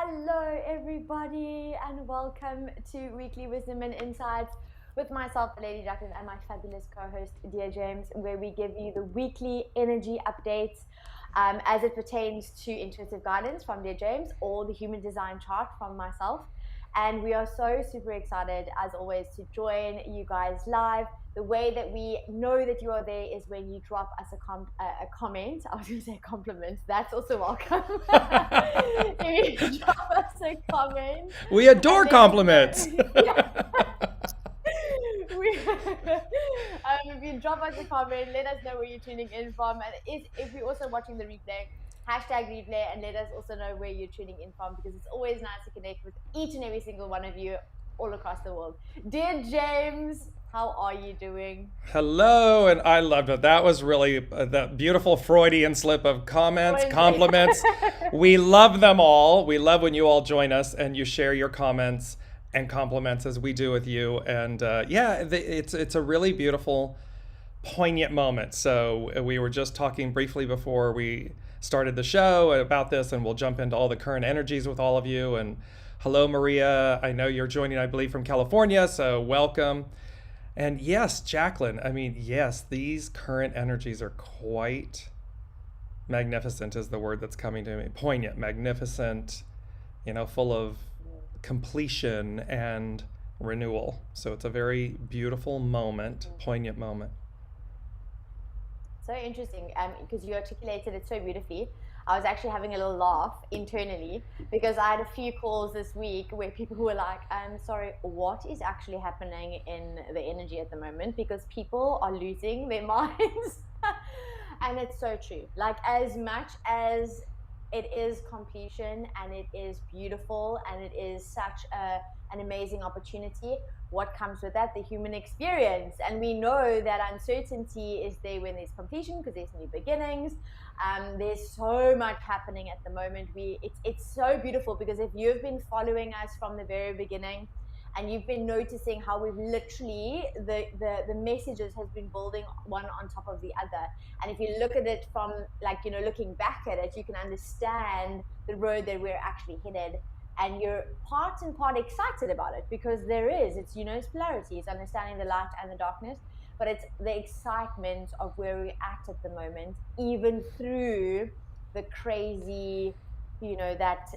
Hello, everybody, and welcome to Weekly Wisdom and Insights with myself, the Lady Jaclyn, and my fabulous co-host, Dear James, where we give you the weekly energy updates as it pertains to intuitive guidance from Dear James or the human design chart from myself. And we are so super excited, as always, to join you guys live. The way that we know that you are there is when you drop us a comment. I was going to say compliment. That's also welcome. If you drop us a comment. We adore compliments. If you drop us a comment, let us know where you're tuning in from. And if you're also watching the replay, hashtag replay, and let us also know where you're tuning in from, because it's always nice to connect with each and every single one of you all across the world. Dear James, how are you doing? Hello, and I loved it. That was really that beautiful Freudian slip of comments, compliments. We love them all. We love when you all join us and you share your comments and compliments as we do with you. And it's a really beautiful, poignant moment. So we were just talking briefly before we started the show about this, and we'll jump into all the current energies with all of you. And hello, Maria. I know you're joining, I believe, from California, so welcome. And yes, Jaclyn, I mean, yes, these current energies are quite magnificent, is the word that's coming to me. Poignant, magnificent, full of completion and renewal. So it's a very beautiful moment, poignant moment. So interesting, because you articulated it so beautifully. I was actually having a little laugh internally because I had a few calls this week where people were like, I'm sorry, what is actually happening in the energy at the moment? Because people are losing their minds. And it's so true. Like, as much as it is completion and it is beautiful and it is such an amazing opportunity, what comes with that? The human experience. And we know that uncertainty is there when there's completion, because there's new beginnings. There's so much happening at the moment. It's so beautiful, because if you've been following us from the very beginning and you've been noticing how we've literally, the messages has been building one on top of the other. And if you look at it from, looking back at it, you can understand the road that we're actually headed. And you're part and part excited about it, because it's polarity, it's understanding the light and the darkness, but it's the excitement of where we're at the moment, even through the crazy, that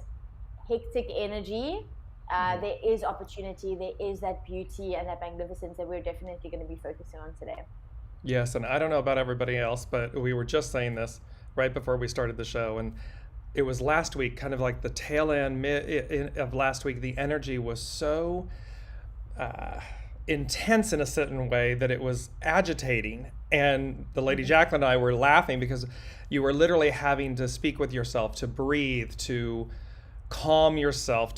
hectic energy. There is opportunity, there is that beauty and that magnificence that we're definitely going to be focusing on today. Yes, and I don't know about everybody else, but we were just saying this right before we started the show, and it was last week, kind of like the tail end of last week. The energy was so intense in a certain way that it was agitating. And the Lady Jaclyn and I were laughing because you were literally having to speak with yourself, to breathe, to calm yourself,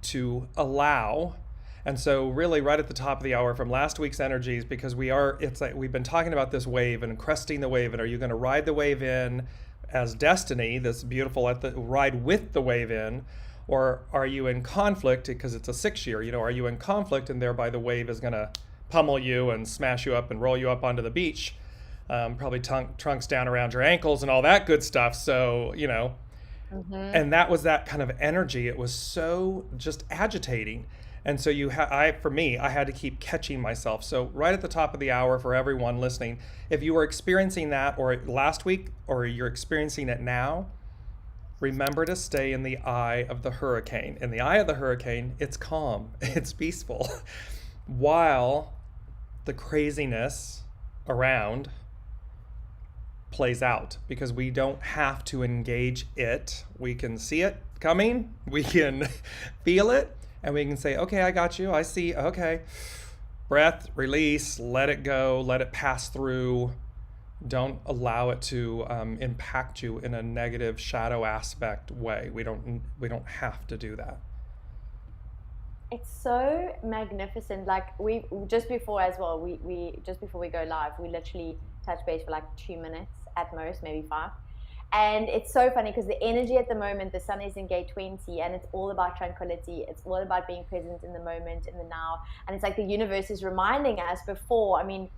to allow. And so really right at the top of the hour from last week's energies, because it's like we've been talking about this wave and cresting the wave, and are you going to ride the wave in as destiny, this beautiful ride with the wave in, or are you in conflict because it's a 6-year? Are you in conflict and thereby the wave is going to pummel you and smash you up and roll you up onto the beach, probably trunks down around your ankles and all that good stuff. So, and that was that kind of energy. It was so just agitating. And so for me, I had to keep catching myself. So right at the top of the hour, for everyone listening, if you were experiencing that or last week, or you're experiencing it now, remember to stay in the eye of the hurricane. In the eye of the hurricane, it's calm, it's peaceful, while the craziness around plays out, because we don't have to engage it. We can see it coming, we can feel it, and we can say, okay, I got you, I see, okay. Breath, release, let it go, let it pass through. Don't allow it to impact you in a negative shadow aspect way. We don't have to do that. It's so magnificent. Like, we just before as well, we just before we go live, we literally touch base for like 2 minutes at most, maybe 5. And it's so funny because the energy at the moment, the sun is in gate 20, and it's all about tranquility. It's all about being present in the moment, in the now. And it's like the universe is reminding us before. I mean,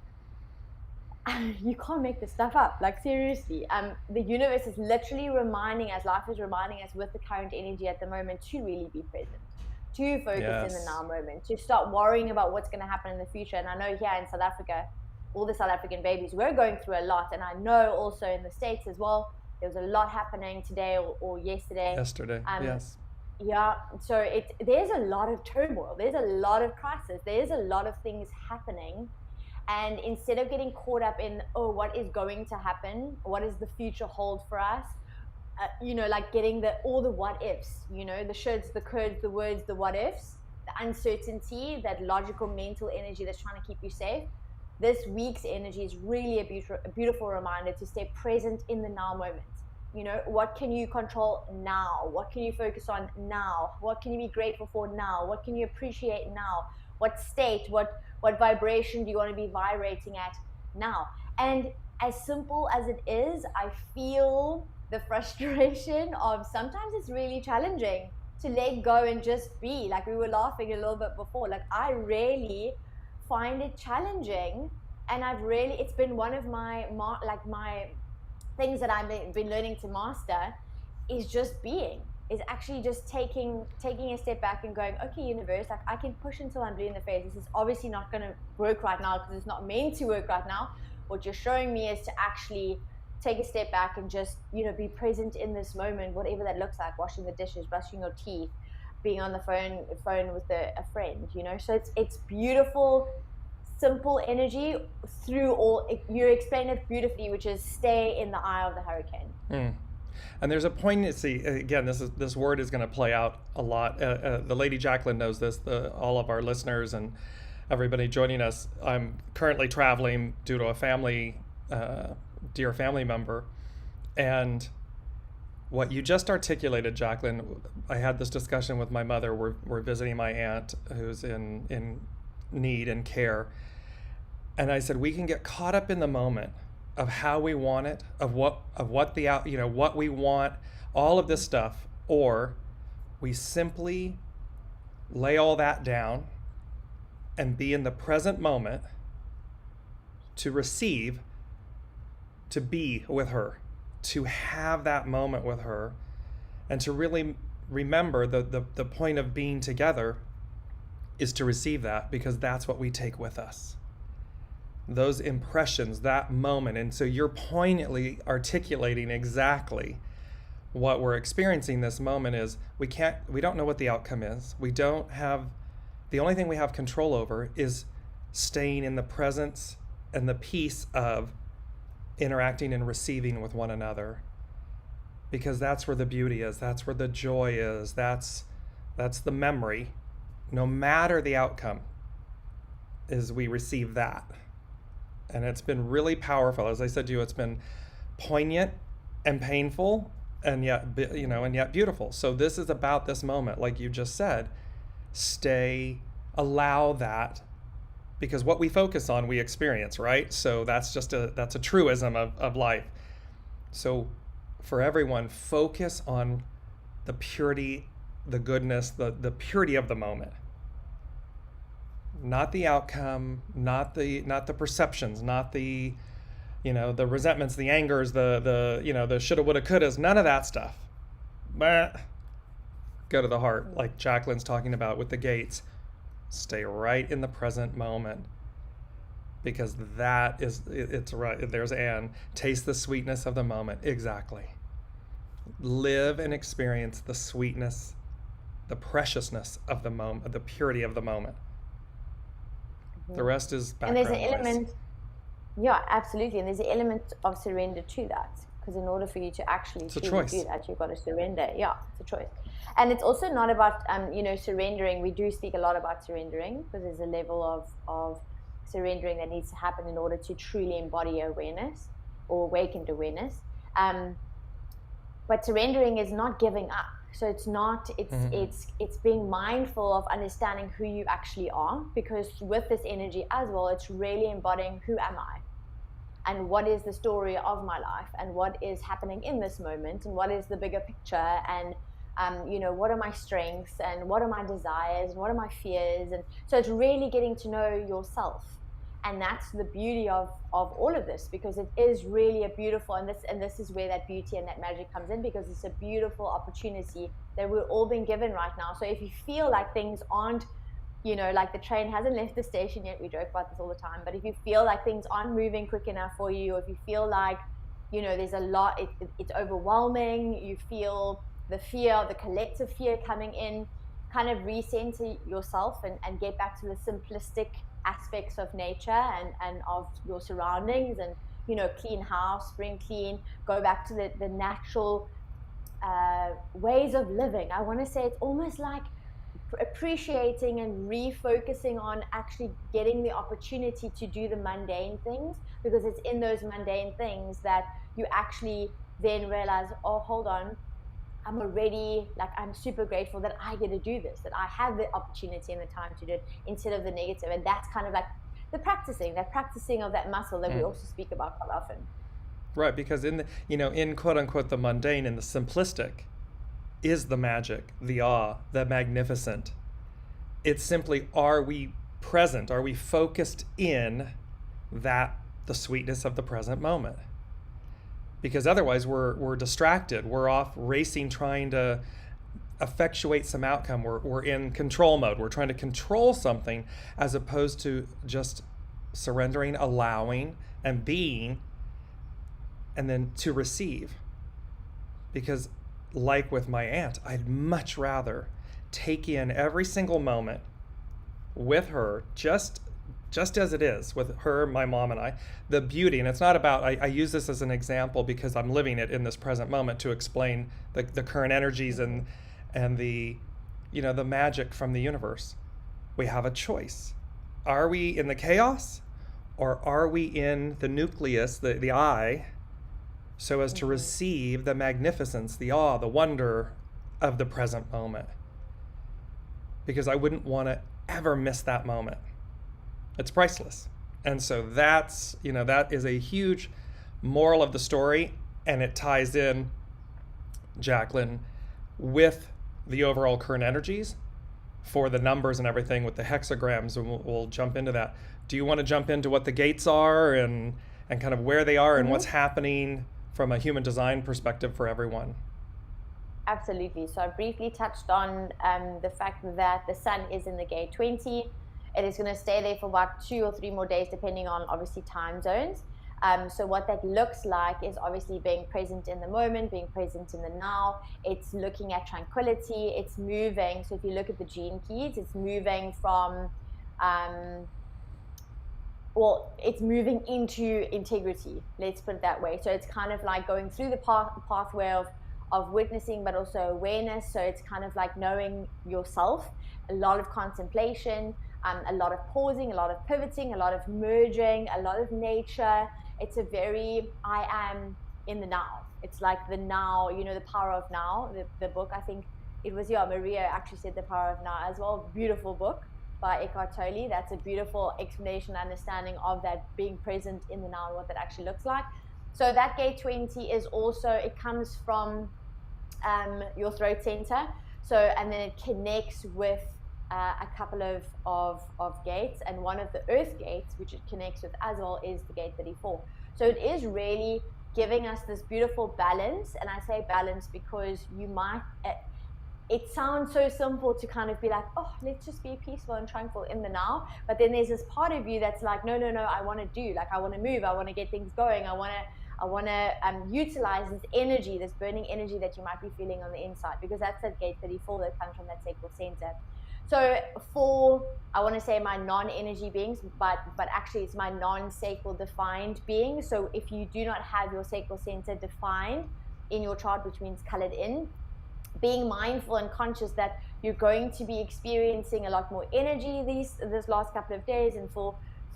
you can't make this stuff up. Like, seriously, the universe is literally reminding us, life is reminding us with the current energy at the moment to really be present, to focus in the now moment, to stop worrying about what's going to happen in the future. And I know here in South Africa, all the South African babies, we're going through a lot. And I know also in the States as well, there was a lot happening today or yesterday. Yes. Yeah, so there's a lot of turmoil, there's a lot of crisis, there's a lot of things happening. And instead of getting caught up in, oh, what is going to happen? What does the future hold for us? Like getting all the what ifs, the shoulds, the coulds, the words, the what ifs, the uncertainty, that logical mental energy that's trying to keep you safe. This week's energy is really a beautiful reminder to stay present in the now moment. What can you control now? What can you focus on now? What can you be grateful for now? What can you appreciate now? What state, what vibration do you want to be vibrating at now? And as simple as it is, I feel the frustration of sometimes it's really challenging to let go and just be. Like, we were laughing a little bit before. Like, I really find it challenging, and it's been one of my things that I've been learning to master, is just being, is actually just taking a step back and going, okay, universe, like, I can push until I'm blue in the face. This is obviously not going to work right now because it's not meant to work right now. What you're showing me is to actually take a step back and just, be present in this moment, whatever that looks like, washing the dishes, brushing your teeth, being on the phone with a friend, So it's beautiful, simple energy through all. You explained it beautifully, which is stay in the eye of the hurricane. And there's a poignancy. Again, this word is going to play out a lot. The Lady Jaclyn knows this. All of our listeners and everybody joining us. I'm currently traveling due to a dear family member, and what you just articulated, Jaclyn. I had this discussion with my mother. We're visiting my aunt who's in need and care, and I said we can get caught up in the moment of how we want it, of what we want, all of this stuff, or we simply lay all that down and be in the present moment to receive, to be with her, to have that moment with her, and to really remember the point of being together is to receive that, because that's what we take with us. Those impressions, that moment. And so you're poignantly articulating exactly what we're experiencing this moment is we don't know what the outcome is. The only thing we have control over is staying in the presence and the peace of interacting and receiving with one another, because that's where the beauty is, that's where the joy is, that's the memory. No matter the outcome, is we receive that. And it's been really powerful. As I said to you, it's been poignant and painful, and yet beautiful. So this is about this moment, like you just said. Allow that, because what we focus on, we experience, right? So that's a truism of life. So for everyone, focus on the purity, the goodness, the purity of the moment. Not the outcome, not the perceptions, not the resentments, the angers, the shoulda, woulda, couldas, none of that stuff. Go to the heart, like Jaclyn's talking about with the gates. Stay right in the present moment, because it's right. There's Anne. Taste the sweetness of the moment. Exactly. Live and experience the sweetness, the preciousness of the moment, the purity of the moment. The rest is background noise. And there's an element, yeah, absolutely. And there's an element of surrender to that, because in order for you to actually do that, you've got to surrender. Yeah, it's a choice. And it's also not about, surrendering. We do speak a lot about surrendering, because there's a level of surrendering that needs to happen in order to truly embody awareness or awakened awareness. But surrendering is not giving up. So it's being mindful of understanding who you actually are, because with this energy as well, it's really embodying who am I, and what is the story of my life, and what is happening in this moment, and what is the bigger picture, and what are my strengths, and what are my desires, and what are my fears. And so it's really getting to know yourself. And that's the beauty of all of this, because it is really a beautiful, and this is where that beauty and that magic comes in, because it's a beautiful opportunity that we're all being given right now. So if you feel like things aren't, like the train hasn't left the station yet, we joke about this all the time, but if you feel like things aren't moving quick enough for you, or if you feel like, there's a lot, it's overwhelming, you feel the fear, the collective fear coming in, kind of recenter yourself and get back to the simplistic aspects of nature and of your surroundings, and clean house, spring clean, go back to the natural ways of living. I want to say it's almost like appreciating and refocusing on actually getting the opportunity to do the mundane things, because it's in those mundane things that you actually then realize, oh, hold on, I'm super grateful that I get to do this, that I have the opportunity and the time to do it, instead of the negative. And that's kind of like that practicing of that muscle that we also speak about quite often. Right, because in the, in quote unquote the mundane and the simplistic is the magic, the awe, the magnificent. It's simply, are we present? Are we focused in the sweetness of the present moment? Because otherwise we're distracted. We're off racing, trying to effectuate some outcome. We're in control mode. We're trying to control something, as opposed to just surrendering, allowing, and being, and then to receive. Because like with my aunt, I'd much rather take in every single moment with her, just as it is, with her, my mom, and I, the beauty. And it's not about, I use this as an example because I'm living it in this present moment to explain the current energies and the, the magic from the universe. We have a choice. Are we in the chaos, or are we in the nucleus, the I, so as to receive the magnificence, the awe, the wonder of the present moment? Because I wouldn't want to ever miss that moment. It's priceless. And so that's, that is a huge moral of the story, and it ties in, Jaclyn, with the overall current energies for the numbers and everything with the hexagrams, and we'll jump into that. Do you want to jump into what the gates are and kind of where they are and what's happening from a human design perspective for everyone? Absolutely. So I briefly touched on the fact that the sun is in the gate 20. It is going to stay there for about 2 or 3 more days, depending on obviously time zones. So what that looks like is obviously being present in the moment, being present in the now. It's looking at tranquility. It's moving. So if you look at the gene keys, it's moving from, it's moving into integrity. Let's put it that way. So it's kind of like going through the pathway of witnessing, but also awareness. So it's kind of like knowing yourself, a lot of contemplation, a lot of pausing, a lot of pivoting, a lot of merging, a lot of nature. It's a very, I am in the now. It's like the now, the power of now. The book, I think it was, Maria actually said The Power of Now as well. Beautiful book by Eckhart Tolle. That's a beautiful explanation, understanding of that being present in the now and what that actually looks like. So that gate 20 is also, it comes from your throat center. So, and then it connects with a couple of gates, and one of the earth gates, which it connects with as well, is the gate 34. So it is really giving us this beautiful balance. And I say balance because you might, it sounds so simple to kind of be like, oh, let's just be peaceful and tranquil in the now. But then there's this part of you that's like, no, I want to do, like, I want to move, I want to get things going, I want to utilize this energy, this burning energy that you might be feeling on the inside, because that's at gate 34 that comes from that sacral center. So for, I want to say my non-energy beings, but actually it's my non-sacral defined being. So if you do not have your sacral center defined in your chart, which means colored in, being mindful and conscious that you're going to be experiencing a lot more energy this last couple of days and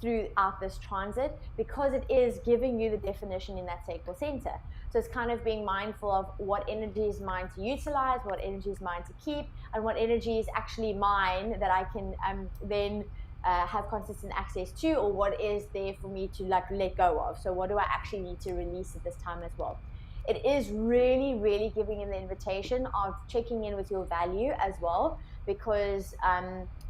throughout this transit, because it is giving you the definition in that sacral center. So it's kind of being mindful of what energy is mine to utilize, what energy is mine to keep, and what energy is actually mine that I can then have consistent access to, or what is there for me to like let go of. So what do I actually need to release at this time as well? it is really, really giving in the invitation of checking in with your value as well, because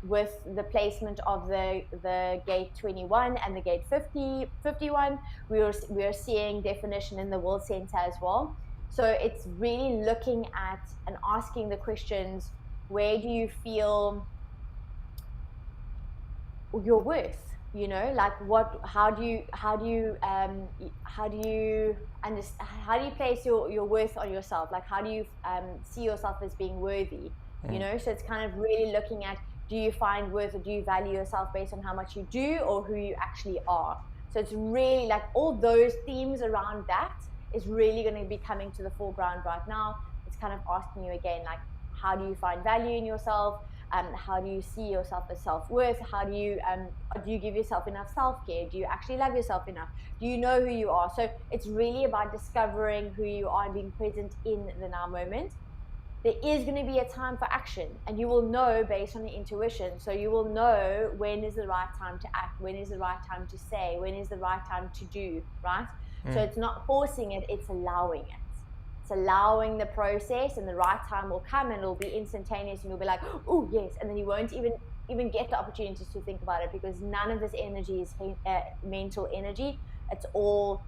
with the placement of the gate 21 and the gate 51, we are seeing definition in the will center as well. So it's really looking at and asking the questions, where do you feel your worth? You know, like how do you place your worth on yourself? Like, how do you see yourself as being worthy? You know, so it's kind of really looking at, do you find worth, or do you value yourself based on how much you do or who you actually are? So it's really like all those themes around that is really going to be coming to the foreground right now. It's kind of asking you again, like, how do you find value in yourself? How do you see yourself as self-worth? How do you give yourself enough self-care? Do you actually love yourself enough? Do you know who you are? So it's really about discovering who you are and being present in the now moment. There is going to be a time for action, and you will know based on your intuition. So you will know when is the right time to act, when is the right time to say, when is the right time to do, right? So it's not forcing it, it's allowing it. It's allowing the process, and the right time will come, and it'll be instantaneous, and you'll be like, oh yes, and then you won't even get the opportunities to think about it, because none of this energy is mental energy. It's all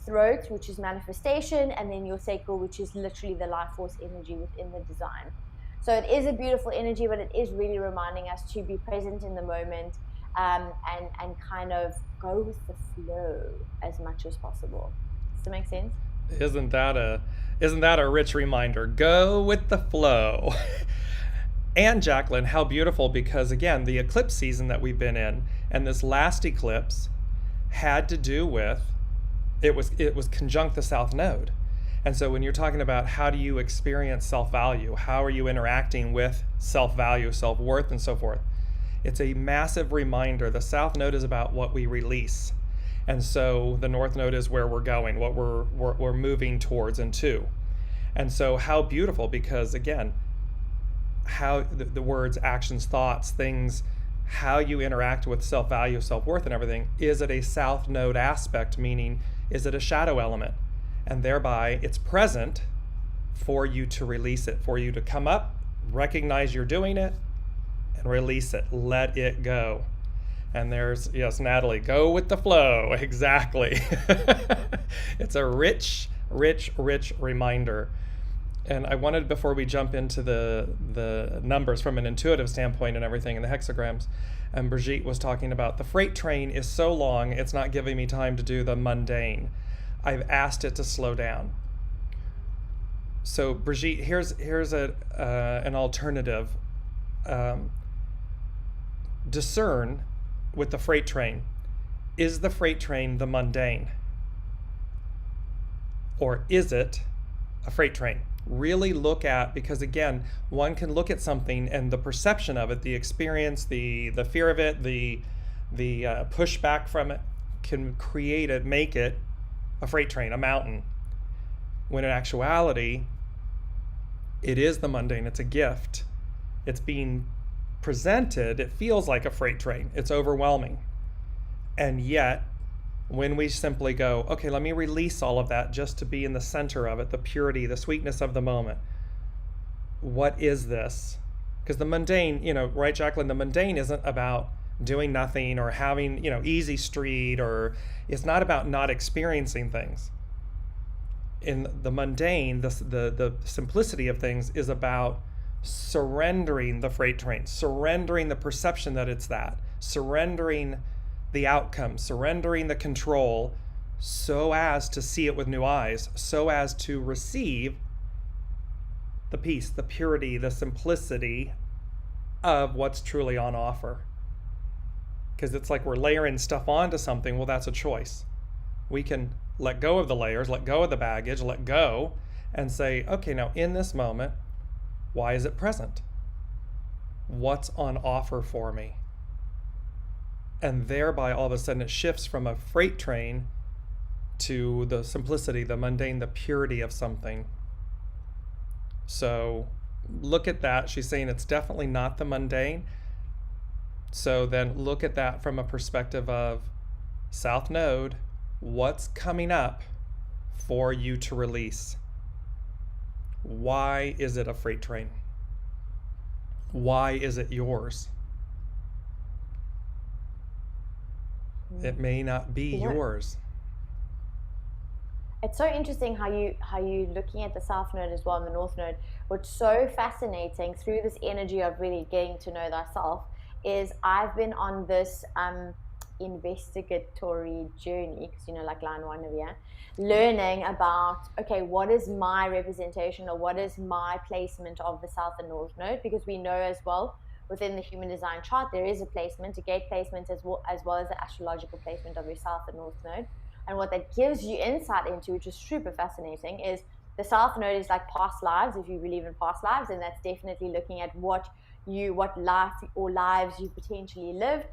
throat, which is manifestation, and then your sacral, which is literally the life force energy within the design. So it is a beautiful energy, but it is really reminding us to be present in the moment, and kind of go with the flow as much as possible. Does that make sense? Isn't that a rich reminder? Go with the flow. And Jaclyn, how beautiful, because again, the eclipse season that we've been in, and this last eclipse had to do with, it was conjunct the South Node. And so when you're talking about how do you experience self-value, how are you interacting with self-value, self-worth, and so forth, it's a massive reminder. The South Node is about what we release. And so the North Node is where we're going, what we're moving towards and to. And so how beautiful, because again, how the words, actions, thoughts, things, how you interact with self-value, self-worth, and everything is at a South Node aspect, meaning is it a shadow element? And thereby it's present for you to release it, for you to come up, recognize you're doing it, and release it, let it go. And there's, yes, Natalie, go with the flow. Exactly. It's a rich, rich, rich reminder. And I wanted, before we jump into the numbers from an intuitive standpoint and everything in the hexagrams, and Brigitte was talking about the freight train is so long, it's not giving me time to do the mundane. I've asked it to slow down. So Brigitte, here's an alternative. Discern with the freight train. Is the freight train the mundane? Or is it a freight train? Really look at, because again, one can look at something and the perception of it, the experience, the fear of it, the pushback from it can create it, make it a freight train, a mountain. When in actuality, it is the mundane, it's a gift. It's being presented, it feels like a freight train. It's overwhelming. And yet, when we simply go, okay, let me release all of that just to be in the center of it, the purity, the sweetness of the moment. What is this? Because the mundane, right, Jaclyn, the mundane isn't about doing nothing or having, easy street, or it's not about not experiencing things. In the mundane, the simplicity of things is about surrendering the freight train, surrendering the perception that it's that, surrendering the outcome, surrendering the control, so as to see it with new eyes, so as to receive the peace, the purity, the simplicity of what's truly on offer. Because it's like we're layering stuff onto something. Well, that's a choice. We can let go of the layers, let go of the baggage, let go, and say, okay, now in this moment, why is it present? What's on offer for me? And thereby, all of a sudden, it shifts from a freight train to the simplicity, the mundane, the purity of something. So look at that. She's saying it's definitely not the mundane. So then look at that from a perspective of South Node, what's coming up for you to release. Why is it a freight train? Why is it yours? It may not be yours. It's so interesting how you looking at the South Node as well and the North Node. What's so fascinating through this energy of really getting to know thyself is I've been on this investigatory journey, because like line one over here, learning about, okay, what is my representation, or what is my placement of the South and North Node, because we know as well within the human design chart there is a placement, a gate placement, as well as the astrological placement of your South and North Node. And what that gives you insight into, which is super fascinating, is the South Node is like past lives, if you believe in past lives, and that's definitely looking at what life or lives you potentially lived.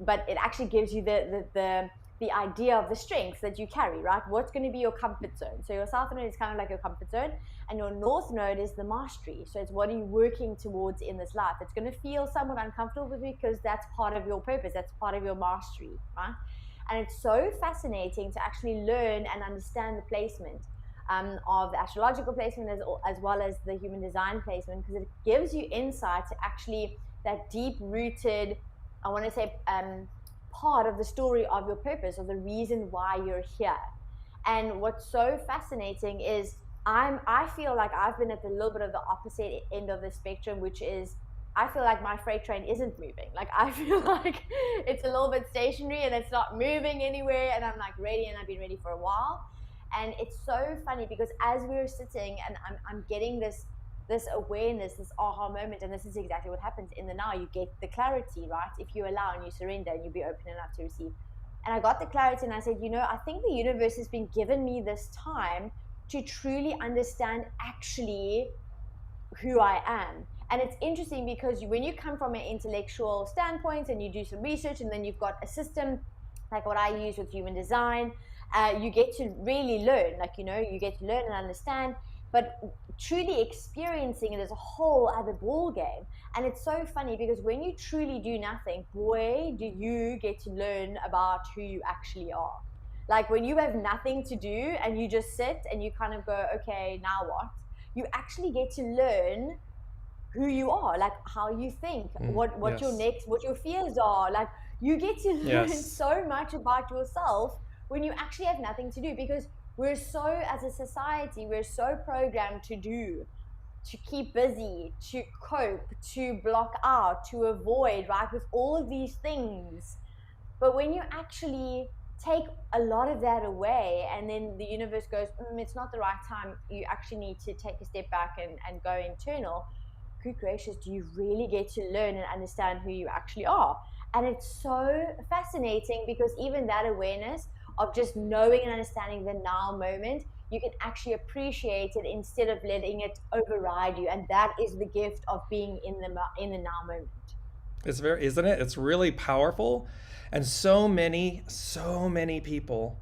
But it actually gives you the idea of the strengths that you carry, right? What's going to be your comfort zone? So your South Node is kind of like your comfort zone, and your North Node is the mastery. So it's what are you working towards in this life? It's going to feel somewhat uncomfortable because that's part of your purpose. That's part of your mastery, right? And it's so fascinating to actually learn and understand the placement of the astrological placement as well as the human design placement, because it gives you insight to actually that deep-rooted, I want to say, part of the story of your purpose, or the reason why you're here. And what's so fascinating is I feel like I've been at the little bit of the opposite end of the spectrum, which is I feel like my freight train isn't moving. Like I feel like it's a little bit stationary and it's not moving anywhere, and I'm like ready, and I've been ready for a while. And it's so funny because as we were sitting and I'm getting this awareness, this aha moment, and this is exactly what happens in the now. You get the clarity, right? If you allow and you surrender and you be open enough to receive. And I got the clarity, and I said, I think the universe has been given me this time to truly understand actually who I am. And it's interesting because when you come from an intellectual standpoint and you do some research, and then you've got a system like what I use with human design, you get to really learn, you get to learn and understand, but truly experiencing it is a whole other ball game. And it's so funny because when you truly do nothing, boy, do you get to learn about who you actually are. Like when you have nothing to do and you just sit and you kind of go, okay, now what? You actually get to learn who you are, like how you think, what yes. what your fears are. Like you get to learn yes. so much about yourself when you actually have nothing to do, because we're so, as a society, we're so programmed to do, to keep busy, to cope, to block out, to avoid, right, with all of these things. But when you actually take a lot of that away, and then the universe goes, it's not the right time, you actually need to take a step back and go internal. Good gracious, do you really get to learn and understand who you actually are? And it's so fascinating because even that awareness of just knowing and understanding the now moment, you can actually appreciate it instead of letting it override you. And that is the gift of being in the now moment. It's isn't it? It's really powerful. And so many people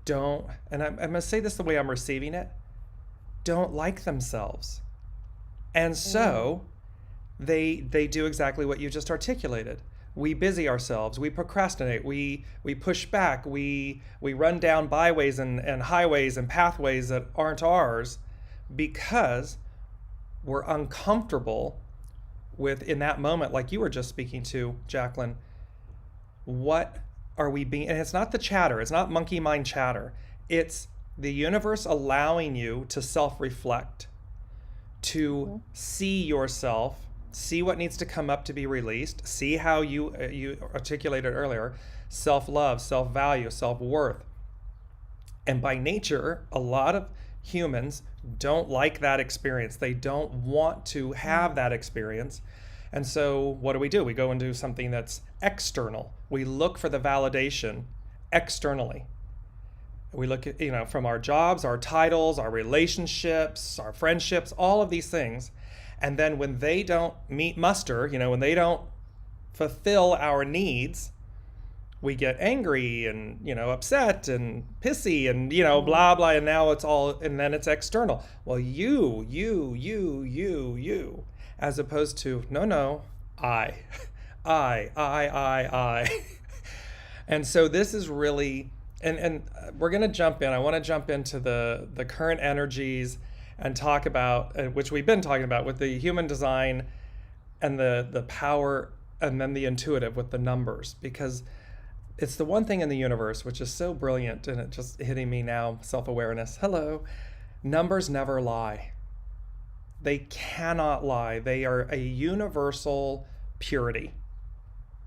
don't, and I'm going to say this the way I'm receiving it, don't like themselves. And so they do exactly what you just articulated. We busy ourselves, we procrastinate, we push back, we run down byways and highways and pathways that aren't ours because we're uncomfortable with, in that moment, like you were just speaking to, Jaclyn, what are we being, and it's not the chatter, it's not monkey mind chatter, it's the universe allowing you to self-reflect, to see yourself, see what needs to come up to be released, see how you articulated earlier, self-love, self-value, self-worth. And by nature, a lot of humans don't like that experience. They don't want to have that experience. And so what do? We go and do something that's external. We look for the validation externally. We look at, from our jobs, our titles, our relationships, our friendships, all of these things. And then when they don't meet muster, when they don't fulfill our needs, we get angry and, upset and pissy and, blah, blah. And now it's all, and then it's external. Well, you, as opposed to, no, I. And so this is really and we're going to jump in. I want to jump into the current energies and talk about, which we've been talking about with the human design and the power, and then the intuitive with the numbers, because it's the one thing in the universe which is so brilliant, and it just hitting me now, self-awareness. Hello. Numbers never lie. They cannot lie. They are a universal purity.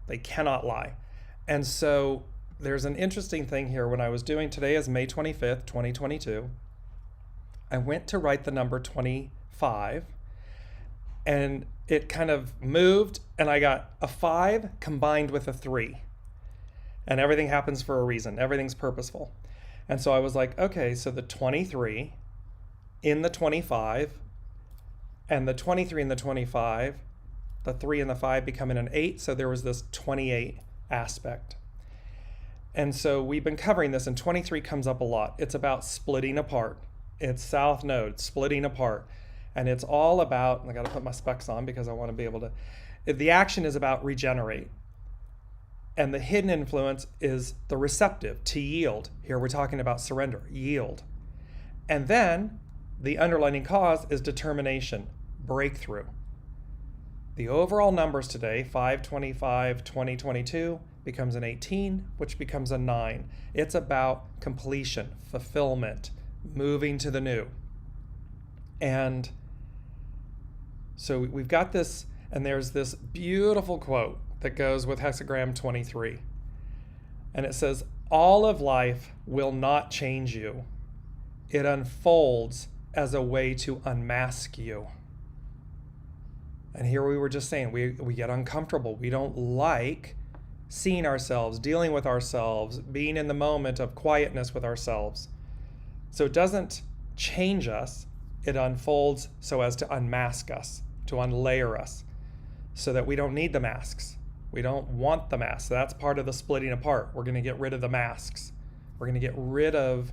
They cannot lie. And so there's an interesting thing here. When I was doing, today is May 25th, 2022. I went to write the number 25, and it kind of moved, and I got a 5 combined with a 3. And everything happens for a reason. Everything's purposeful. And so I was like, okay, so the 23 in the 25, and the 23 in the 25, the 3 and the 5 becoming an 8. So there was this 28 aspect. And so we've been covering this, and 23 comes up a lot. It's about splitting apart. It's South Node, splitting apart. And it's all about, I got to put my specs on because I want to be able to, the action is about regenerate. And the hidden influence is the receptive, to yield. Here we're talking about surrender, yield. And then the underlying cause is determination, breakthrough. The overall numbers today, 525, 2022, becomes an 18, which becomes a 9. It's about completion, fulfillment, moving to the new. And so we've got this, and there's this beautiful quote that goes with hexagram 23. And it says, all of life will not change you. It unfolds as a way to unmask you. And here we were just saying, we get uncomfortable. We don't like seeing ourselves, dealing with ourselves, being in the moment of quietness with ourselves. So it doesn't change us. It unfolds so as to unmask us, to unlayer us, so that we don't need the masks. We don't want the masks. That's part of the splitting apart. We're going to get rid of the masks. We're going to get rid of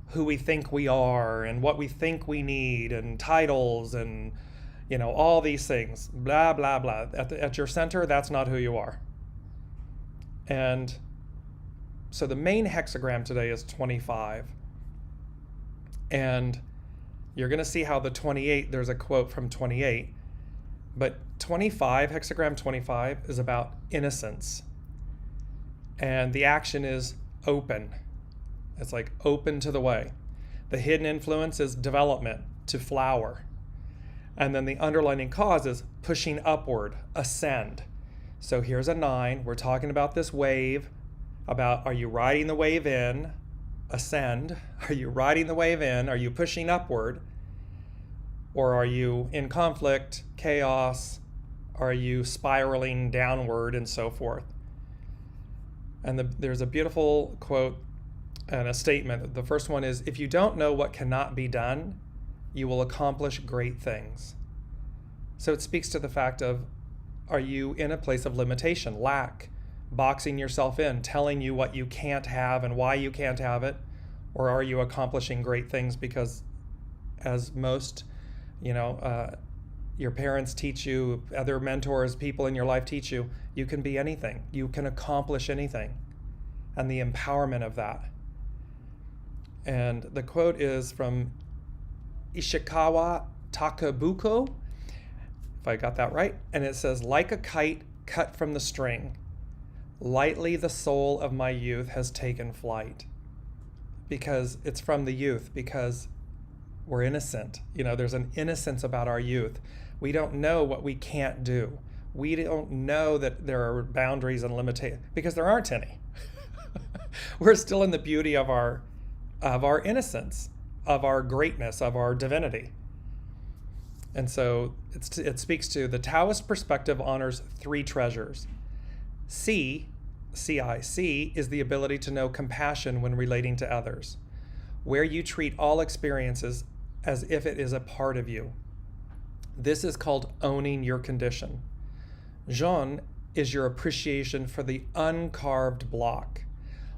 who we think we are and what we think we need and titles and, you know, all these things. Blah, blah, blah. At your center, that's not who you are. And so the main hexagram today is 25. And you're going to see how the 28, there's a quote from 28. But 25, hexagram 25, is about innocence. And the action is open. It's like open to the way. The hidden influence is development, to flower. And then the underlying cause is pushing upward, ascend. So here's a 9. We're talking about this wave, about, are you riding the wave in? Ascend. Are you riding the wave in? Are you pushing upward? Or are you in conflict, chaos? Are you spiraling downward, and so forth? And there's a beautiful quote and a statement. The first one is, if you don't know what cannot be done, you will accomplish great things. So it speaks to the fact of, are you in a place of limitation, lack, boxing yourself in, telling you what you can't have and why you can't have it? Or are you accomplishing great things because, as most, your parents teach you, other mentors, people in your life teach you, you can be anything. You can accomplish anything. And the empowerment of that. And the quote is from Ishikawa Takabuko, if I got that right. And it says, like a kite cut from the string, lightly the soul of my youth has taken flight. Because it's from the youth, because we're innocent. There's an innocence about our youth. We don't know what we can't do. We don't know that there are boundaries and limitations, because there aren't any. We're still in the beauty of our innocence, of our greatness, of our divinity. And so it speaks to the Taoist perspective honors 3 treasures. C is the ability to know compassion when relating to others, where you treat all experiences as if it is a part of you. This is called owning your condition. Zhong is your appreciation for the uncarved block,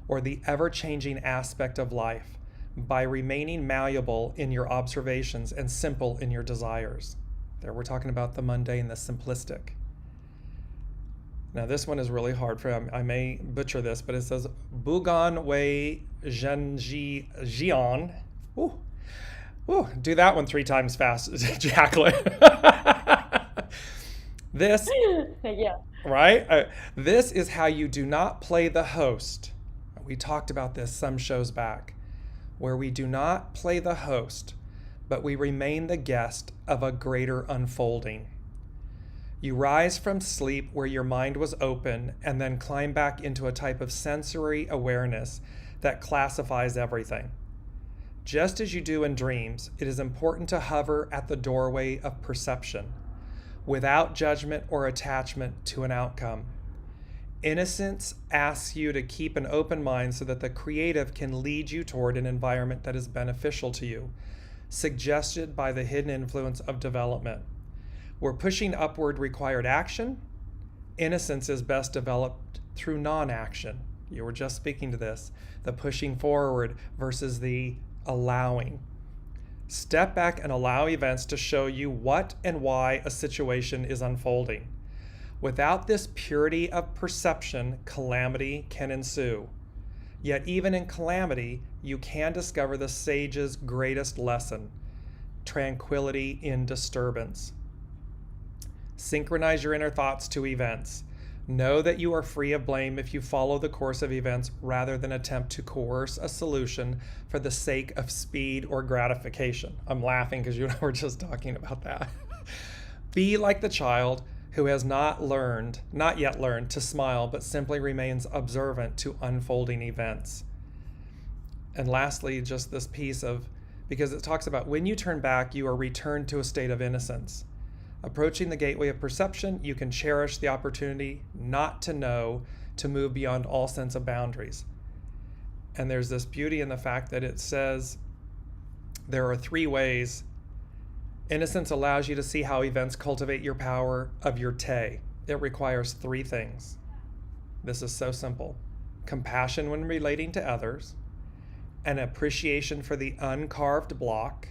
or the ever-changing aspect of life, by remaining malleable in your observations and simple in your desires. There we're talking about the mundane, the simplistic. Now this one is really hard for I may butcher this, but it says Bugan Wei Zhenji Jian. Ooh. Ooh, do that one 3 times fast, Jaclyn. This, Yeah. right? This is how you do not play the host. We talked about this some shows back, where we do not play the host, but we remain the guest of a greater unfolding. You rise from sleep where your mind was open and then climb back into a type of sensory awareness that classifies everything. Just as you do in dreams, it is important to hover at the doorway of perception, without judgment or attachment to an outcome. Innocence asks you to keep an open mind so that the creative can lead you toward an environment that is beneficial to you, suggested by the hidden influence of development. Where pushing upward required action, innocence is best developed through non-action. You were just speaking to this, the pushing forward versus the allowing. Step back and allow events to show you what and why a situation is unfolding. Without this purity of perception, calamity can ensue. Yet even in calamity, you can discover the sage's greatest lesson: tranquility in disturbance. Synchronize your inner thoughts to events. Know that you are free of blame if you follow the course of events rather than attempt to coerce a solution for the sake of speed or gratification. I'm laughing because you and I were just talking about that. Be like the child who has not yet learned to smile, but simply remains observant to unfolding events. And lastly, just this piece of, because it talks about when you turn back, you are returned to a state of innocence. Approaching the gateway of perception, you can cherish the opportunity not to know, to move beyond all sense of boundaries. And there's this beauty in the fact that it says there are 3 ways. Innocence allows you to see how events cultivate your power of your te. It requires 3 things. This is so simple: compassion when relating to others, an appreciation for the uncarved block,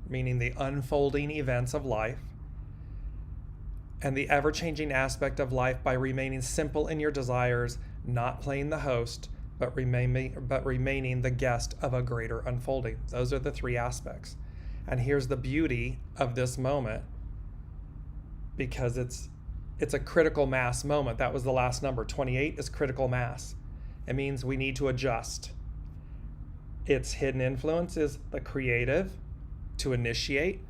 meaning the unfolding events of life, and the ever-changing aspect of life by remaining simple in your desires, not playing the host, but remaining the guest of a greater unfolding. Those are the 3 aspects. And here's the beauty of this moment, because it's a critical mass moment. That was the last number. 28 is critical mass. It means we need to adjust. Its hidden influence is the creative, to initiate,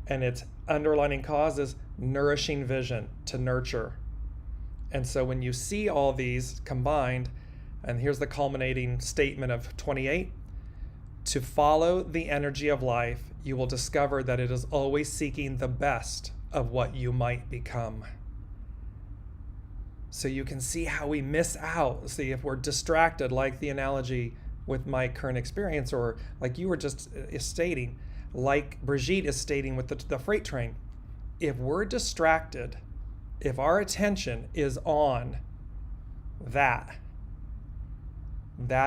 and its underlining cause is nourishing vision, to nurture. And so when you see all these combined, and here's the culminating statement of 28, to follow the energy of life, you will discover that it is always seeking the best of what you might become. So you can see how we miss out. See, if we're distracted, like the analogy with my current experience, or like you were just stating, like Brigitte is stating with the freight train, if we're distracted, if our attention is on that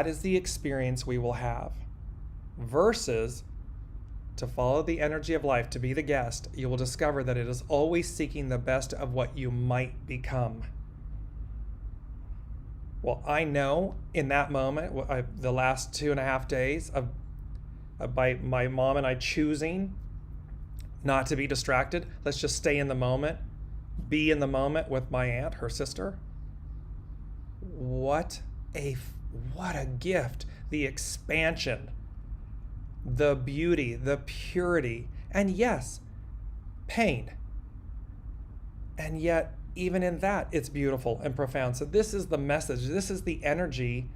is the experience we will have. Versus to follow the energy of life, to be the guest, you will discover that it is always seeking the best of what you might become. Well, I know in that moment, the last 2.5 days of by my mom and I choosing not to be distracted, let's just stay in the moment, be in the moment with my aunt, her sister. What a gift. The expansion, the beauty, the purity, and yes, pain. And yet, even in that, it's beautiful and profound. So this is the message. This is the energy.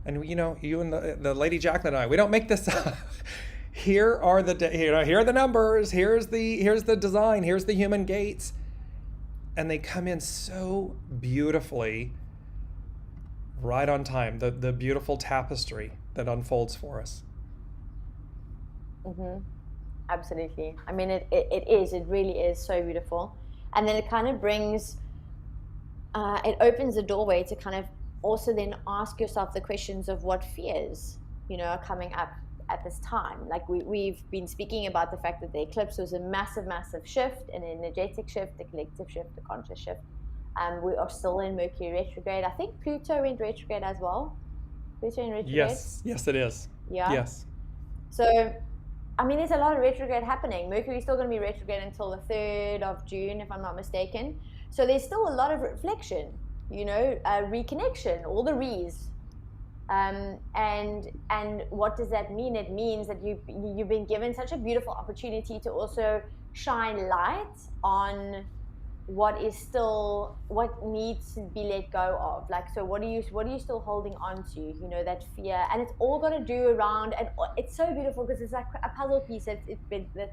And you and the Lady Jaclyn and I, we don't make this up. Here are the numbers. Here's the design. Here's the human gates, and they come in so beautifully, right on time. The beautiful tapestry that unfolds for us. Mm-hmm. Absolutely. I mean, it really is so beautiful. And then it kind of brings, it opens the doorway to kind of also then ask yourself the questions of what fears, are coming up at this time. Like we've been speaking about the fact that the eclipse was a massive, massive shift, an energetic shift, a collective shift, a conscious shift. We are still in Mercury retrograde. I think Pluto went retrograde as well. Pluto in retrograde. Yes, it is. Yeah. Yes. So, I mean, there's a lot of retrograde happening. Mercury's still going to be retrograde until the 3rd of June, if I'm not mistaken. So there's still a lot of reflection, reconnection, all the re's. And what does that mean? It means that you've been given such a beautiful opportunity to also shine light on what needs to be let go of. Like, so what are you still holding on to? That fear, and it's all got to do around, and it's so beautiful because it's like a puzzle piece that's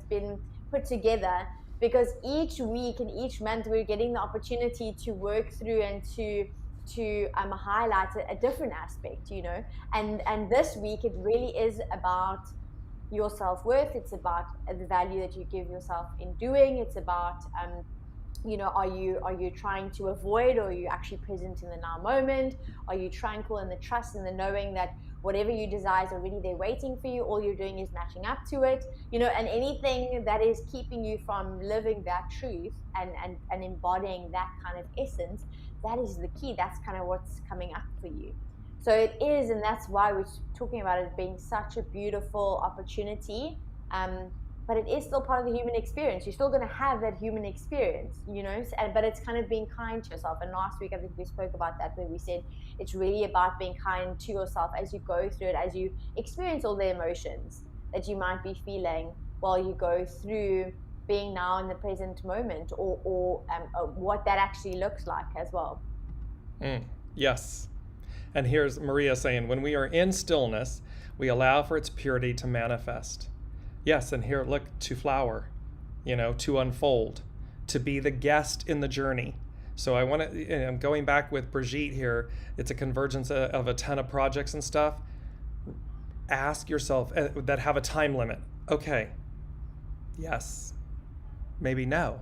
been put together, because each week and each month we're getting the opportunity to work through and to highlight a different aspect, and this week it really is about your self-worth. It's about the value that you give yourself in doing. It's about are you trying to avoid, or are you actually present in the now moment? Are you tranquil in the trust and the knowing that whatever you desire is already there waiting for you? All you're doing is matching up to it, and anything that is keeping you from living that truth and embodying that kind of essence, that is the key. That's kind of what's coming up for you. So it is, and that's why we're talking about it being such a beautiful opportunity. But it is still part of the human experience. You're still going to have that human experience, but it's kind of being kind to yourself. And last week, I think we spoke about that, where we said it's really about being kind to yourself as you go through it, as you experience all the emotions that you might be feeling while you go through being now in the present moment, or what that actually looks like as well. Yes. And here's Maria saying, when we are in stillness, we allow for its purity to manifest. Yes, and here, look, to flower, to unfold, to be the guest in the journey. So I'm going back with Brigitte here. It's a convergence of a ton of projects and stuff. Ask yourself that have a time limit. Okay, yes, maybe no.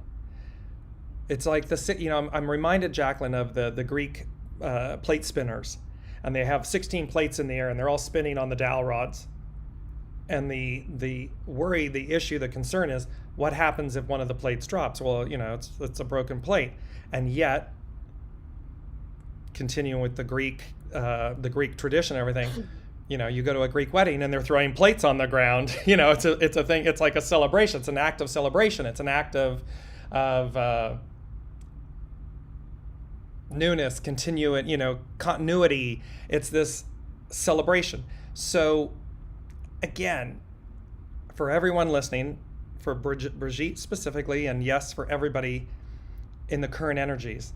It's like I'm reminded, Jaclyn, of the Greek plate spinners, and they have 16 plates in the air, and they're all spinning on the dowel rods. And the worry, the issue, the concern is, what happens if one of the plates drops? Well, it's a broken plate. And yet, continuing with the Greek tradition, everything, you go to a Greek wedding and they're throwing plates on the ground. It's a thing. It's like a celebration. It's an act of celebration. It's an act of newness, continuity. It's this celebration. So, again, for everyone listening, for Brigitte specifically, and yes, for everybody in the current energies,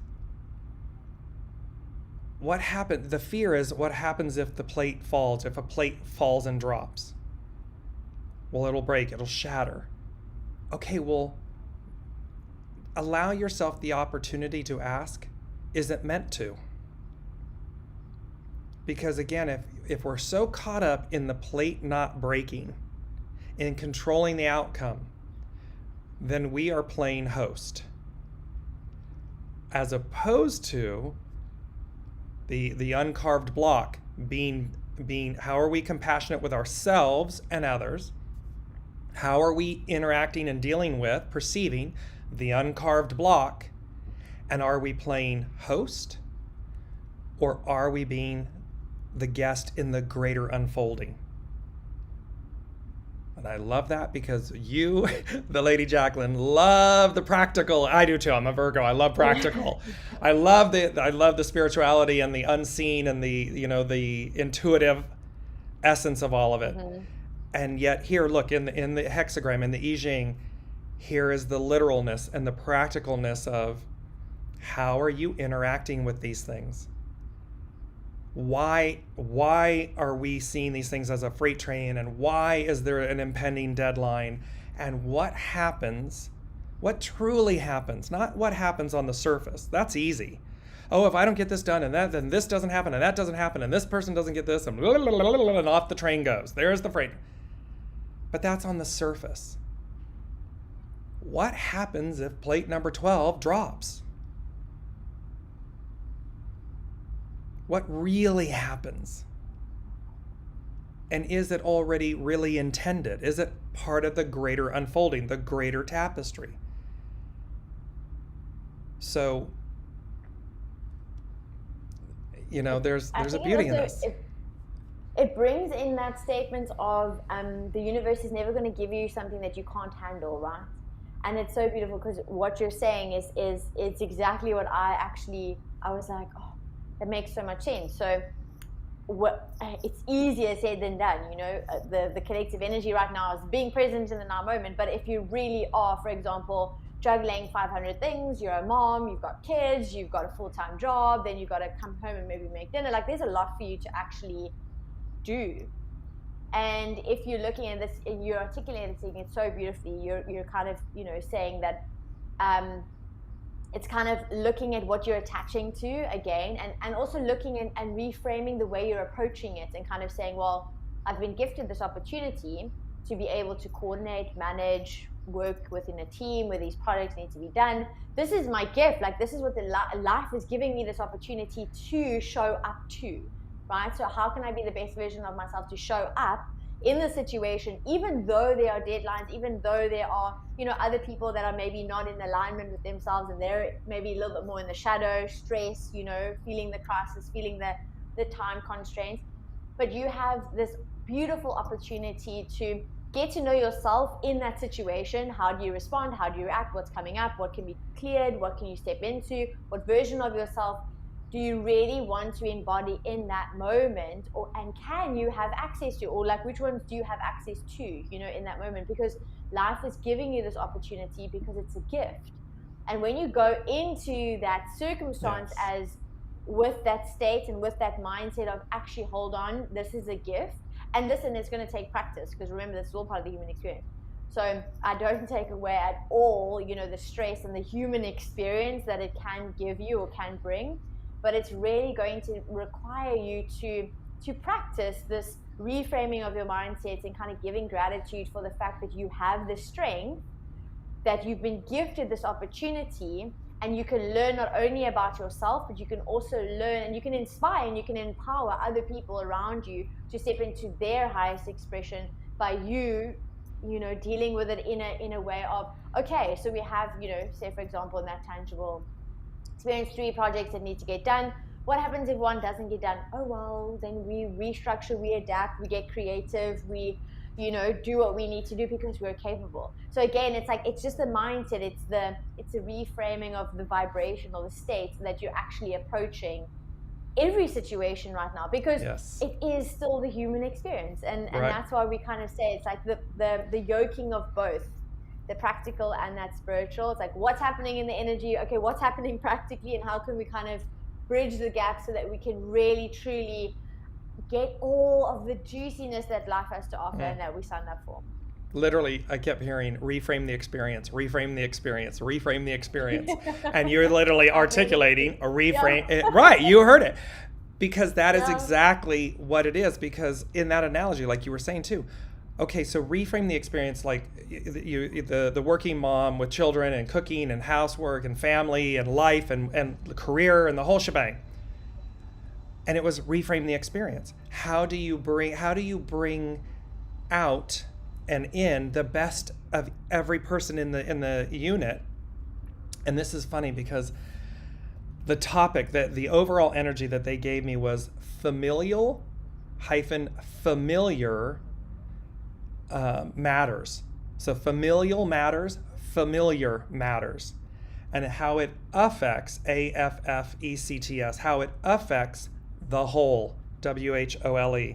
what happened? The fear is, what happens if the plate falls, if a plate falls and drops? Well, it'll break, it'll shatter. Okay, well, allow yourself the opportunity to ask, is it meant to? Because again, if we're so caught up in the plate not breaking, in controlling the outcome, then we are playing host. As opposed to the uncarved block being, how are we compassionate with ourselves and others? How are we interacting and dealing with, perceiving the uncarved block? And are we playing host? Or are we being the guest in the greater unfolding? And I love that, because you, the Lady Jaclyn, love the practical. I do too. I'm a Virgo. I love practical. I love the spirituality and the unseen and the intuitive essence of all of it. Mm-hmm. And yet here, look, in the hexagram, in the I Ching, here is the literalness and the practicalness of, how are you interacting with these things? Why are we seeing these things as a freight train, and why is there an impending deadline? And what happens, what truly happens, not what happens on the surface. That's easy. Oh, if I don't get this done, and then this doesn't happen, and that doesn't happen, and this person doesn't get this, and off the train goes. There's the freight. But that's on the surface. What happens if plate number 12 drops? What really happens? And is it already really intended? Is it part of the greater unfolding, the greater tapestry? So there's I a think beauty in also this. it brings in that statement of the universe is never going to give you something that you can't handle, right? And it's so beautiful because what you're saying is it's exactly what I was like, oh, that makes so much sense. So it's easier said than done, the collective energy right now is being present in the now moment. But if you really are, for example, juggling 500 things, you're a mom, you've got kids, you've got a full-time job, then you've got to come home and maybe make dinner, like there's a lot for you to actually do. And if you're looking at this and you're articulating it so beautifully, you're kind of saying that it's kind of looking at what you're attaching to again, and also looking and reframing the way you're approaching it, and kind of saying, well, I've been gifted this opportunity to be able to coordinate, manage, work within a team where these projects need to be done. This is my gift. Like, this is what the life is giving me, this opportunity to show up to, right? So how can I be the best version of myself to show up in the situation, even though there are deadlines, even though there are other people that are maybe not in alignment with themselves, and they're maybe a little bit more in the shadow, stress, feeling the crisis, feeling the time constraints. But you have this beautiful opportunity to get to know yourself in that situation. How do you respond? How do you react? What's coming up? What can be cleared? What can you step into? What version of yourself do you really want to embody in that moment, and can you have access to, or like which ones do you have access to, in that moment? Because life is giving you this opportunity because it's a gift. And when you go into that circumstance as with that state and with that mindset of actually, hold on, this is a gift, and listen, it's going to take practice, because remember, this is all part of the human experience. So I don't take away at all, the stress and the human experience that it can give you or can bring. But it's really going to require you to practice this reframing of your mindsets and kind of giving gratitude for the fact that you have the strength, that you've been gifted this opportunity, and you can learn not only about yourself, but you can also learn and you can inspire and you can empower other people around you to step into their highest expression by you dealing with it in a way of, okay, so we have, say for example, in that tangible experience, 3 projects that need to get done. What happens if one doesn't get done? Oh, well, then we restructure, we adapt, we get creative, we do what we need to do because we're capable. So again, it's like, it's just the mindset, it's a reframing of the vibration or the state that you're actually approaching every situation right now, because it is still the human experience, and that's why we kind of say it's like the yoking of both, the practical and that spiritual. It's like, what's happening in the energy, okay, what's happening practically, and how can we kind of bridge the gap so that we can really truly get all of the juiciness that life has to offer and that we signed up for. Literally, I kept hearing, reframe the experience, reframe the experience, reframe the experience. And you're literally articulating a reframe. Right, you heard it. Because that is exactly what it is. Because in that analogy, like you were saying too, okay, so reframe the experience, like the working mom with children and cooking and housework and family and life and career and the whole shebang. And it was reframe the experience. How do you bring out and in the best of every person in the unit? And this is funny because the topic, that the overall energy that they gave me was familial familiar matters. So familial matters, familiar matters, and how it affects, AFFECTS, how it affects the whole, WHOLE.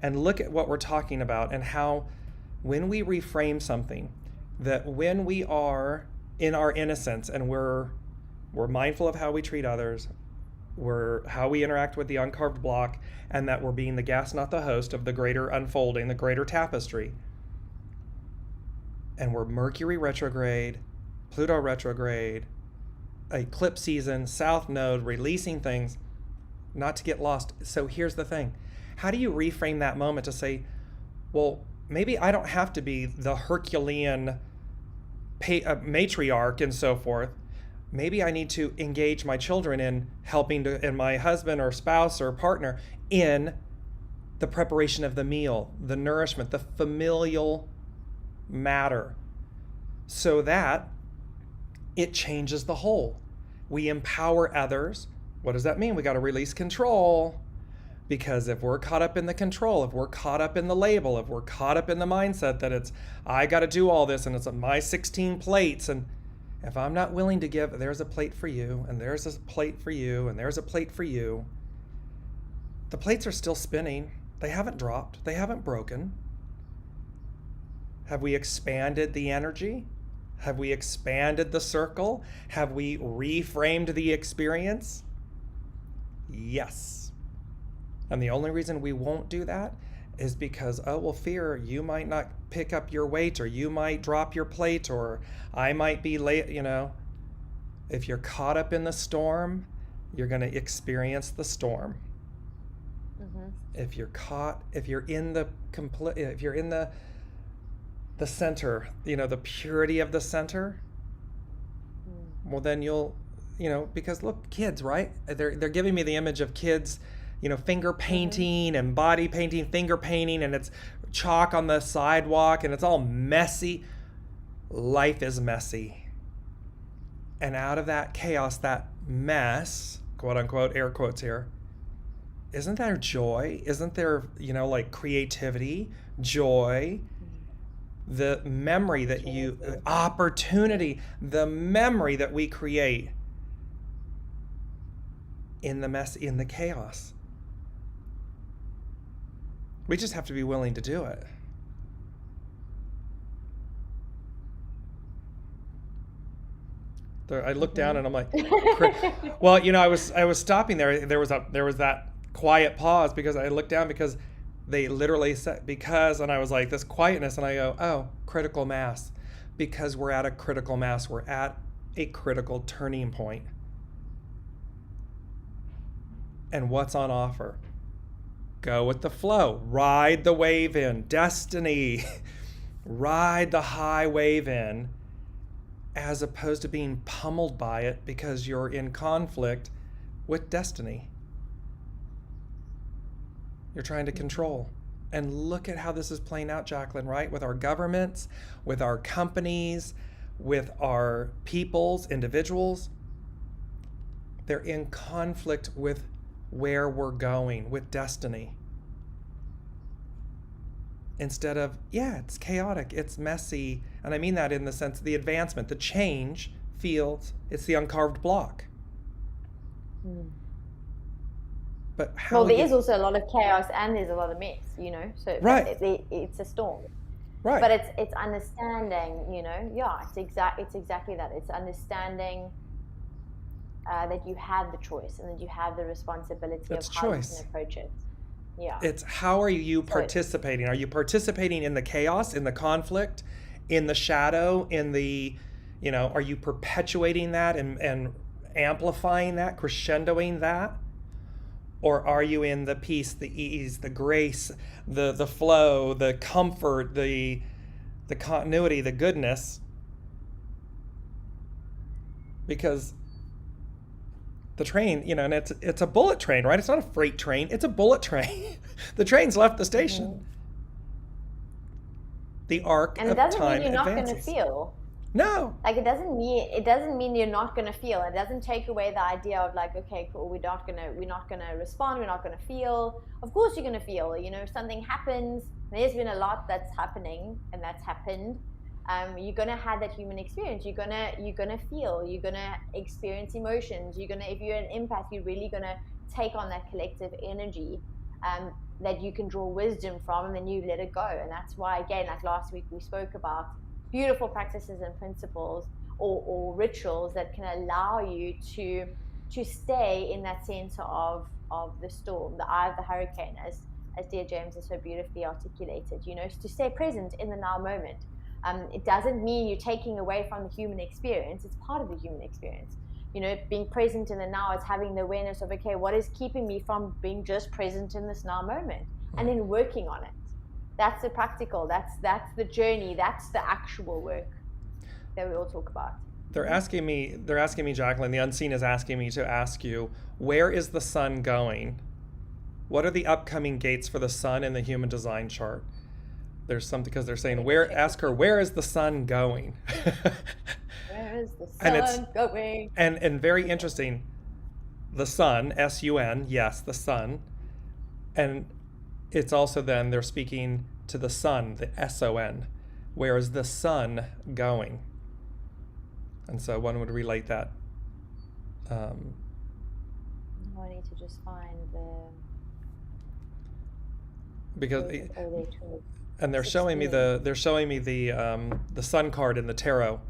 And look at what we're talking about, and how when we reframe something, that when we are in our innocence and we're mindful of how we treat others, how we interact with the uncarved block, and that we're being the guest, not the host, of the greater unfolding, the greater tapestry. And we're Mercury retrograde, Pluto retrograde, eclipse season, South Node, releasing things, not to get lost. So here's the thing. How do you reframe that moment to say, well, maybe I don't have to be the Herculean matriarch and so forth. Maybe I need to engage my children in helping and my husband or spouse or partner in the preparation of the meal, the nourishment, the familial matter, so that it changes the whole. We empower others, What does that mean? We got to release control. Because if we're caught up in the control, if we're caught up in the label, if we're caught up in the mindset that it's, I got to do all this and it's my 16 plates, and if I'm not willing to give, there's a plate for you, and there's a plate for you, and there's a plate for you, the plates are still spinning. They haven't dropped. They haven't broken. Have we expanded the energy? Have we expanded the circle? Have we reframed the experience? Yes. And the only reason we won't do that is because, oh, well, fear, you might not pick up your weight, or you might drop your plate, or I might be late, If you're caught up in the storm, you're going to experience the storm. Mm-hmm. If you're in the center, the purity of the center, well, then you'll, because look, kids, right? They're giving me the image of kids, finger painting and body painting, finger painting, and it's chalk on the sidewalk and it's all messy. Life is messy. And out of that chaos, that mess, quote unquote, air quotes here, isn't there joy? Isn't there, creativity, joy, the memory that opportunity, the memory that we create in the mess, in the chaos? We just have to be willing to do it. I looked down and I'm like, well, I was stopping there. There was that quiet pause because I looked down because they literally said and I was like, this quietness, and I go, oh, critical mass, because we're at a critical mass. We're at a critical turning point. And what's on offer? Go with the flow. Ride the wave in. Destiny. Ride the high wave in, as opposed to being pummeled by it because you're in conflict with destiny. You're trying to control. And look at how this is playing out, Jaclyn, right? With our governments, with our companies, with our peoples, individuals. They're in conflict with where we're going, with destiny. Instead of, it's chaotic, it's messy. And I mean that in the sense of the advancement, the change feels, it's the uncarved block. But there is also a lot of chaos and there's a lot of mess, so right. It's a storm. Right. But it's understanding, it's exactly that. It's understanding that you have the choice and that you have the responsibility of how you can approach it. Yeah. It's how are you participating? Are you participating in the chaos, in the conflict, in the shadow, in the, are you perpetuating that and amplifying that, crescendoing that? Or are you in the peace, the ease, the grace, the flow, the comfort, the continuity, the goodness? Because the train, and it's a bullet train, right? It's not a freight train. It's a bullet train. The train's left the station. Mm-hmm. The arc of time advances. And it doesn't mean you're not going to feel. No. It doesn't mean you're not going to feel. It doesn't take away the idea of okay, cool, we're not going to respond, we're not going to feel. Of course you're going to feel. If something happens, there's been a lot that's happening and that's happened. You're gonna have that human experience. You're gonna feel. You're gonna experience emotions. If you're an empath, you're really gonna take on that collective energy that you can draw wisdom from, and then you let it go. And that's why, again, like last week, we spoke about beautiful practices and principles or rituals that can allow you to stay in that center of the storm, the eye of the hurricane, as DearJames has so beautifully articulated. To stay present in the now moment. It doesn't mean you're taking away from the human experience. It's part of the human experience. Being present in the now is having the awareness of, okay, what is keeping me from being just present in this now moment? And then working on it. That's the practical, that's the journey, that's the actual work that we all talk about. They're asking me, Jaclyn, the unseen is asking me to ask you, where is the sun going? What are the upcoming gates for the sun in the human design chart? There's something, because they're saying, ask her, where is the sun going? Where is the sun going? And very interesting. the sun, S-U-N, yes, the sun. And it's also then they're speaking to the sun, the S-O-N. Where is the sun going? And so one would relate that. I need to just find Because and they're showing me the sun card in the tarot,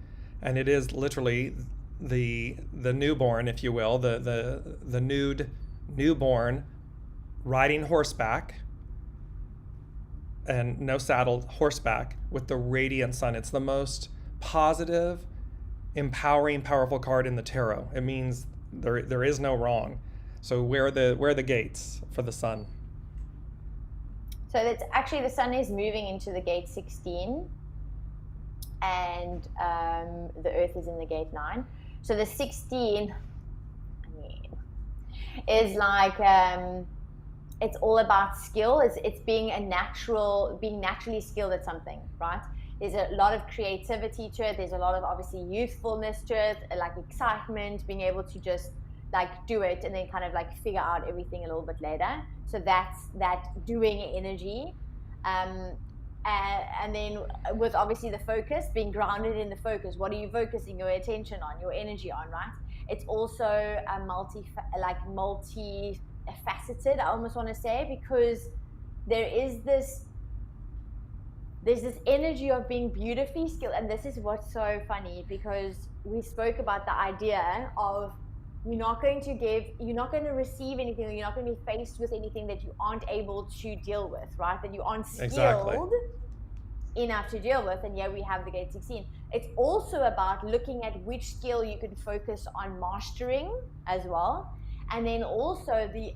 and it is literally the newborn, if you will, the nude newborn riding horseback, and no saddle, horseback with the radiant sun. It's the most positive, empowering, powerful card in the tarot. It means there is no wrong. So where are the gates for the sun? So that's actually, the sun is moving into the gate 16, and the earth is in the gate 9. So the 16, is like, it's all about skill. It's being naturally skilled at something, right? There's a lot of creativity to it. There's a lot of, obviously, youthfulness to it, like excitement, being able to just like do it and then kind of like figure out everything a little bit later. So that's that doing energy. And then with obviously the focus, being grounded in the focus. What are you focusing your attention on, your energy on, right? It's also a multi-faceted, I almost want to say, because there's this energy of being beautifully skilled. And this is what's so funny, because we spoke about the idea of you're not going to receive anything, or you're not going to be faced with anything that you aren't able to deal with, right? That you aren't skilled enough to deal with. And yeah, we have the gate 16. It's also about looking at which skill you can focus on mastering as well. And then also the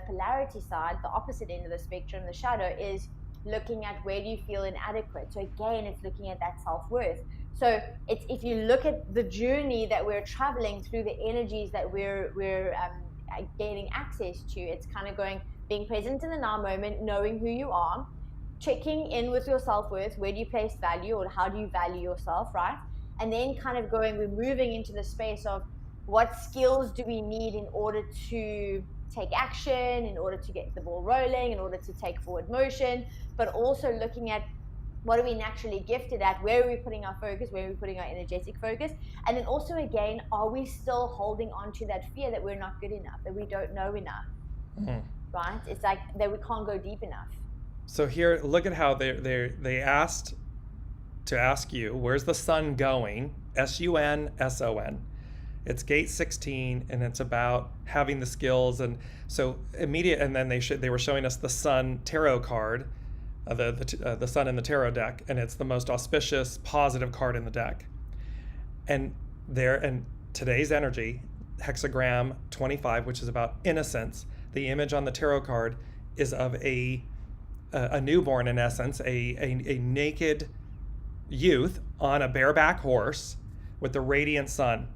polarity side, the opposite end of the spectrum, the shadow, is looking at where do you feel inadequate. So again, it's looking at that self-worth. So it's, if you look at the journey that we're traveling through, the energies that we're gaining access to, it's kind of going, being present in the now moment, knowing who you are, checking in with your self-worth, where do you place value, or how do you value yourself, right? And then kind of going, we're moving into the space of what skills do we need in order to take action, in order to get the ball rolling, in order to take forward motion, but also looking at what are we naturally gifted at, where are we putting our focus, where are we putting our energetic focus, and then also, again, are we still holding on to that fear that we're not good enough, that we don't know enough, right? It's like that we can't go deep enough. So here, look at how they asked to ask you, where's the sun going? S-U-N-S-O-N. It's gate 16, and it's about having the skills. And so and then they were showing us the sun tarot card, the sun in the tarot deck, and it's the most auspicious, positive card in the deck. And today's energy, hexagram 25, which is about innocence. The image on the tarot card is of a newborn, in essence, a naked youth on a bareback horse with the radiant sun.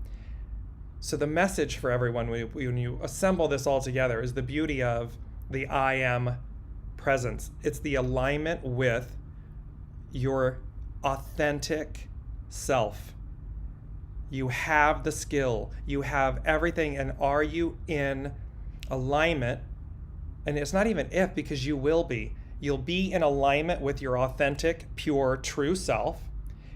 So the message for everyone, when you assemble this all together, is the beauty of the I am presence. It's the alignment with your authentic self. You have the skill, you have everything, and are you in alignment? And it's not even if, because you will be. You'll be in alignment with your authentic, pure, true self.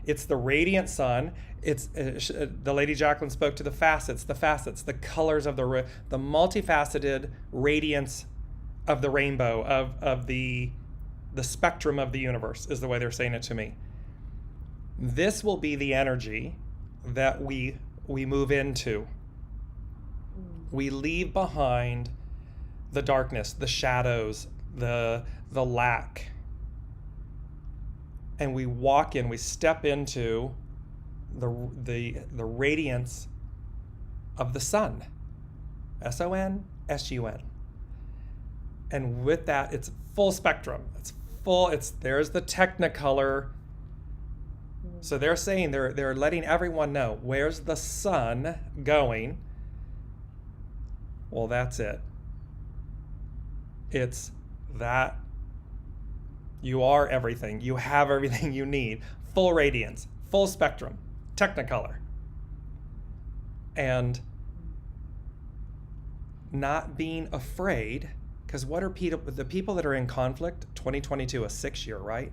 It's the radiant sun. It's the Lady Jaclyn spoke to the facets, the colors of the multifaceted radiance of the rainbow, of the spectrum of the universe, is the way they're saying it to me. This will be the energy that we move into. We leave behind the darkness, the shadows, the lack, and we walk in, we step into the radiance of the sun, S-O-N, S-U-N. And with that, it's full spectrum. There's the technicolor. So they're saying, they're letting everyone know, where's the sun going? Well, that's it. It's that you are everything. You have everything you need. Full radiance, full spectrum, technicolor. And not being afraid, because what are the people that are in conflict? 2022, a 6-year, right?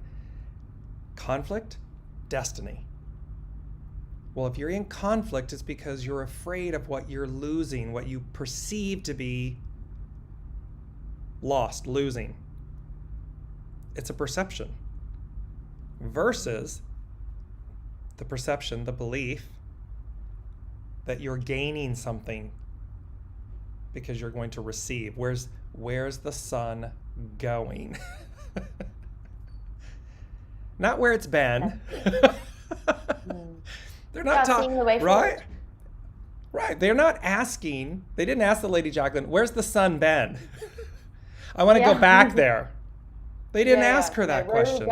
Conflict, destiny. Well, if you're in conflict, it's because you're afraid of what you're losing, what you perceive to be lost, losing. It's a perception versus the perception, the belief that you're gaining something because you're going to receive. Where's the sun going? Not where it's been. They're not talking, right? Right. They're not asking. They didn't ask the Lady Jaclyn, where's the sun been? I want to go back there. They didn't ask her that question.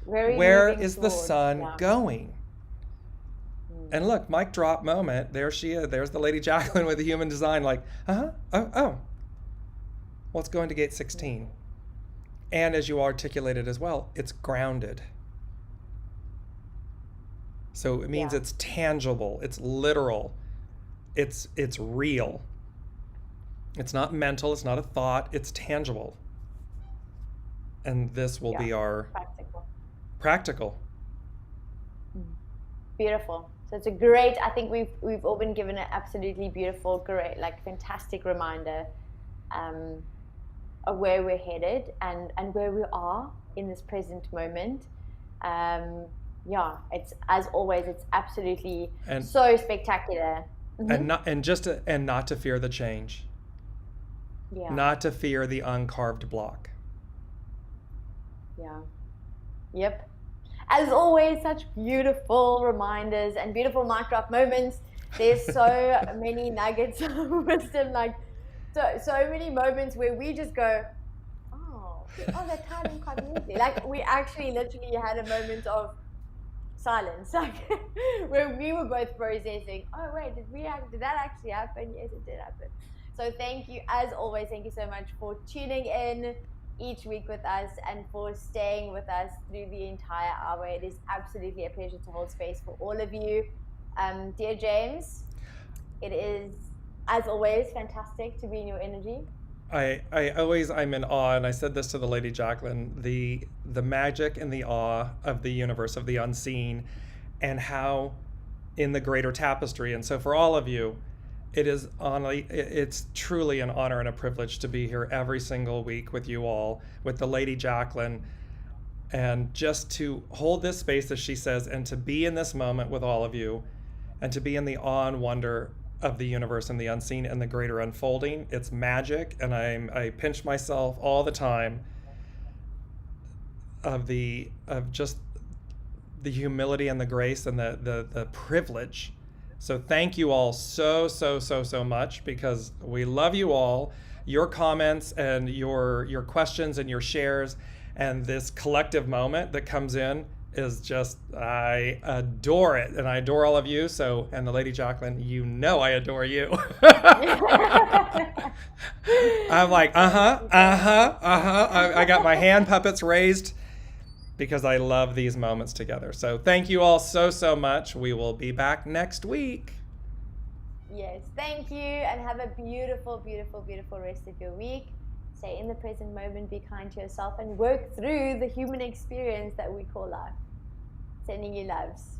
Where is the sun going? And look, mic drop moment. There she is. There's the Lady Jaclyn with the human design. Like, oh. Well, it's going to gate 16. And as you articulated as well, it's grounded. So it means it's tangible. It's literal. It's real. It's not mental. It's not a thought. It's tangible. And this will be our practical. Beautiful. So it's a great, I think we've all been given an absolutely beautiful, great, like fantastic reminder of where we're headed and where we are in this present moment. It's, as always, it's absolutely so spectacular. Mm-hmm. And not to fear the change. Yeah. Not to fear the uncarved block. Yeah. Yep. As always, such beautiful reminders and beautiful mic drop moments. There's so many nuggets of wisdom, like so many moments where we just go, oh, that tied in quite neatly. Like we actually literally had a moment of silence, like where we were both processing, oh wait, did that actually happen? Yes, it did happen. So thank you, as always, thank you so much for tuning in each week with us and for staying with us through the entire hour. It is absolutely a pleasure to hold space for all of you. Dear James, it is, as always, fantastic to be in your energy. I'm in awe, and I said this to the Lady Jaclyn, the magic and the awe of the universe, of the unseen, and how in the greater tapestry. And so for all of you, it's truly an honor and a privilege to be here every single week with you all, with the Lady Jaclyn, and just to hold this space, as she says, and to be in this moment with all of you, and to be in the awe and wonder of the universe and the unseen and the greater unfolding. It's magic, and I pinch myself all the time of just the humility and the grace and the privilege. So thank you all so much, because we love you all. Your comments and your questions and your shares and this collective moment that comes in is just, I adore it, and I adore all of you. So, and the Lady Jaclyn, you know I adore you. I'm like, I got my hand puppets raised because I love these moments together. So thank you all so much. We will be back next week. Yes, thank you, and have a beautiful rest of your week. Stay in the present moment, be kind to yourself, and work through the human experience that we call life. Sending you loves.